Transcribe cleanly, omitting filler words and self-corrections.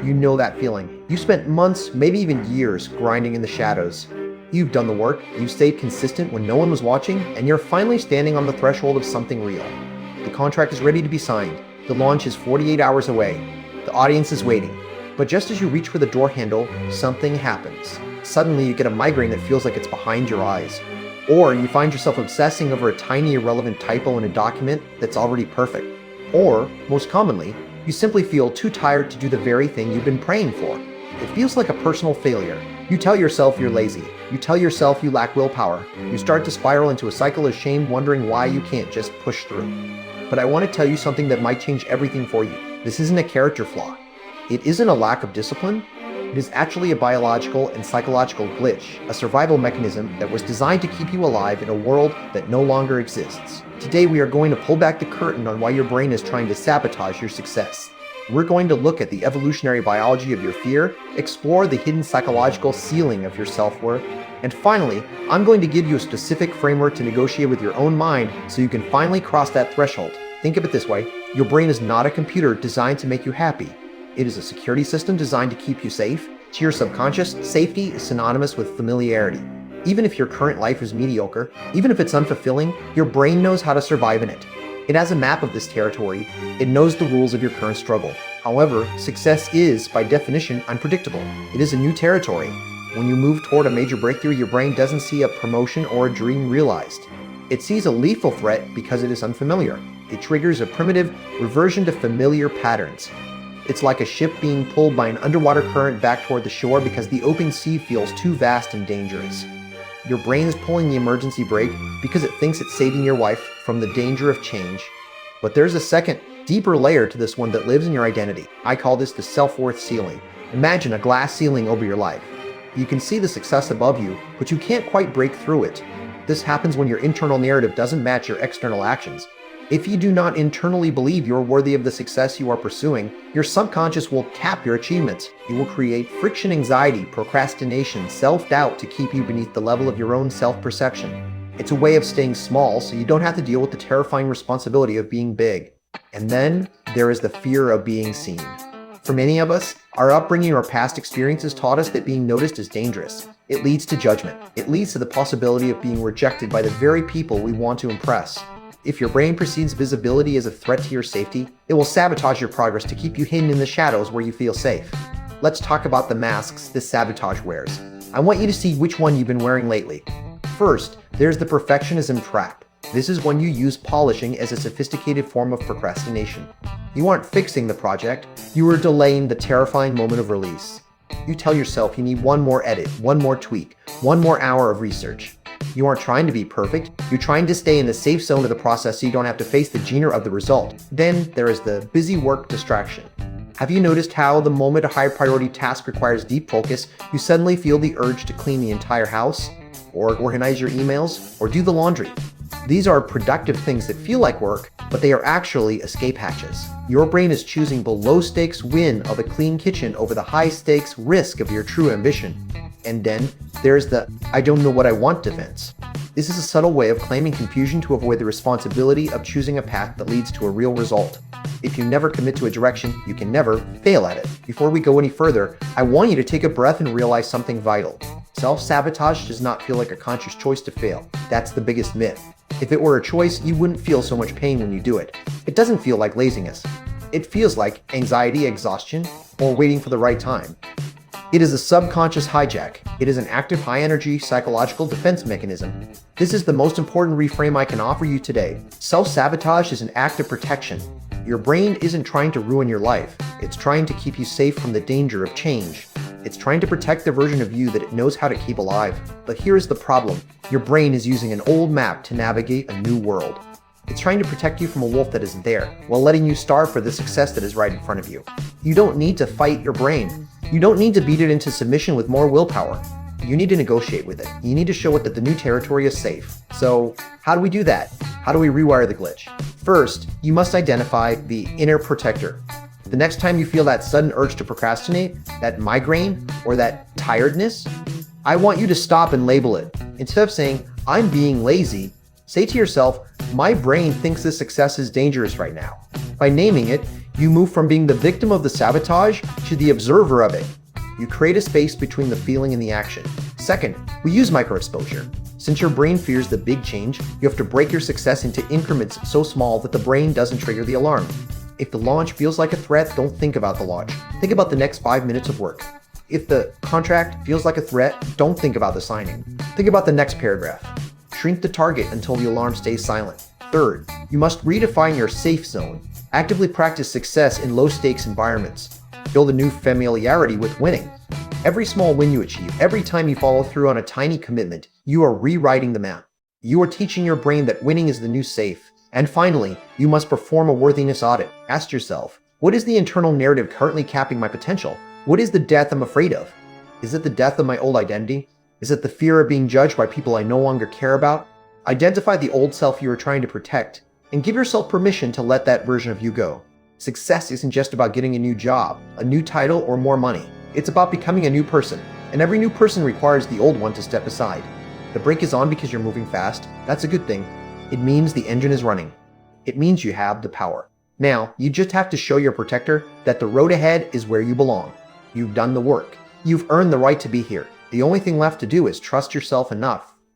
You know that feeling. You spent months, maybe even years, grinding in the shadows. You've done the work, you've stayed consistent when no one was watching, and you're finally standing on the threshold of something real. The contract is ready to be signed. The launch is 48 hours away. The audience is waiting. But just as you reach for the door handle, something happens. Suddenly you get a migraine that feels like it's behind your eyes. Or you find yourself obsessing over a tiny irrelevant typo in a document that's already perfect. Or, most commonly, you simply feel too tired to do the very thing you've been praying for. It feels like a personal failure. You tell yourself you're lazy. You tell yourself you lack willpower. You start to spiral into a cycle of shame, wondering why you can't just push through. But I want to tell you something that might change everything for you. This isn't a character flaw. It isn't a lack of discipline. It is actually a biological and psychological glitch, a survival mechanism that was designed to keep you alive in a world that no longer exists. Today we are going to pull back the curtain on why your brain is trying to sabotage your success. We're going to look at the evolutionary biology of your fear, explore the hidden psychological ceiling of your self-worth, and finally, I'm going to give you a specific framework to negotiate with your own mind so you can finally cross that threshold. Think of it this way: your brain is not a computer designed to make you happy. It is a security system designed to keep you safe. To your subconscious, safety is synonymous with familiarity. Even if your current life is mediocre, even if it's unfulfilling, your brain knows how to survive in it. It has a map of this territory. It knows the rules of your current struggle. However, success is, by definition, unpredictable. It is a new territory. When you move toward a major breakthrough, your brain doesn't see a promotion or a dream realized. It sees a lethal threat because it is unfamiliar. It triggers a primitive reversion to familiar patterns. It's like a ship being pulled by an underwater current back toward the shore because the open sea feels too vast and dangerous. Your brain is pulling the emergency brake because it thinks it's saving your life from the danger of change. But there's a second, deeper layer to this one that lives in your identity. I call this the self-worth ceiling. Imagine a glass ceiling over your life. You can see the success above you, but you can't quite break through it. This happens when your internal narrative doesn't match your external actions. If you do not internally believe you're worthy of the success you are pursuing, your subconscious will cap your achievements. It will create friction, anxiety, procrastination, self-doubt to keep you beneath the level of your own self-perception. It's a way of staying small so you don't have to deal with the terrifying responsibility of being big. And then there is the fear of being seen. For many of us, our upbringing or past experiences taught us that being noticed is dangerous. It leads to judgment. It leads to the possibility of being rejected by the very people we want to impress. If your brain perceives visibility as a threat to your safety, it will sabotage your progress to keep you hidden in the shadows where you feel safe. Let's talk about the masks this sabotage wears. I want you to see which one you've been wearing lately. First, there's the perfectionism trap. This is when you use polishing as a sophisticated form of procrastination. You aren't fixing the project, you are delaying the terrifying moment of release. You tell yourself you need one more edit, one more tweak, one more hour of research. You aren't trying to be perfect, you're trying to stay in the safe zone of the process so you don't have to face the genre of the result. Then there is the busy work distraction. Have you noticed how the moment a high priority task requires deep focus, you suddenly feel the urge to clean the entire house, or organize your emails, or do the laundry? These are productive things that feel like work, but they are actually escape hatches. Your brain is choosing the low-stakes win of a clean kitchen over the high-stakes risk of your true ambition. And then there's the "I don't know what I want" defense. This is a subtle way of claiming confusion to avoid the responsibility of choosing a path that leads to a real result. If you never commit to a direction, you can never fail at it. Before we go any further, I want you to take a breath and realize something vital. Self-sabotage does not feel like a conscious choice to fail. That's the biggest myth. If it were a choice, you wouldn't feel so much pain when you do it. It doesn't feel like laziness. It feels like anxiety, exhaustion, or waiting for the right time. It is a subconscious hijack. It is an active, high-energy psychological defense mechanism. This is the most important reframe I can offer you today. Self-sabotage is an act of protection. Your brain isn't trying to ruin your life. It's trying to keep you safe from the danger of change. It's trying to protect the version of you that it knows how to keep alive. But here's the problem. Your brain is using an old map to navigate a new world. It's trying to protect you from a wolf that isn't there, while letting you starve for the success that is right in front of you. You don't need to fight your brain. You don't need to beat it into submission with more willpower. You need to negotiate with it. You need to show it that the new territory is safe. So, how do we do that? How do we rewire the glitch? First, you must identify the inner protector. The next time you feel that sudden urge to procrastinate, that migraine, or that tiredness, I want you to stop and label it. Instead of saying, "I'm being lazy," say to yourself, "My brain thinks this success is dangerous right now." By naming it, You move from being the victim of the sabotage to the observer of it. You create a space between the feeling and the action. Second, we use microexposure. Since your brain fears the big change, you have to break your success into increments so small that the brain doesn't trigger the alarm. If the launch feels like a threat, don't think about the launch. Think about the next 5 minutes of work. If the contract feels like a threat, don't think about the signing. Think about the next paragraph. Shrink the target until the alarm stays silent. Third, you must redefine your safe zone. Actively practice success in low-stakes environments. Build a new familiarity with winning. Every small win you achieve, every time you follow through on a tiny commitment, you are rewriting the map. You are teaching your brain that winning is the new safe. And finally, you must perform a worthiness audit. Ask yourself, what is the internal narrative currently capping my potential? What is the death I'm afraid of? Is it the death of my old identity? Is it the fear of being judged by people I no longer care about? Identify the old self you are trying to protect, and give yourself permission to let that version of you go. Success isn't just about getting a new job, a new title, or more money. It's about becoming a new person, and every new person requires the old one to step aside. The brake is on because you're moving fast. That's a good thing. It means the engine is running. It means you have the power. Now, you just have to show your protector that the road ahead is where you belong. You've done the work. You've earned the right to be here. The only thing left to do is trust yourself enough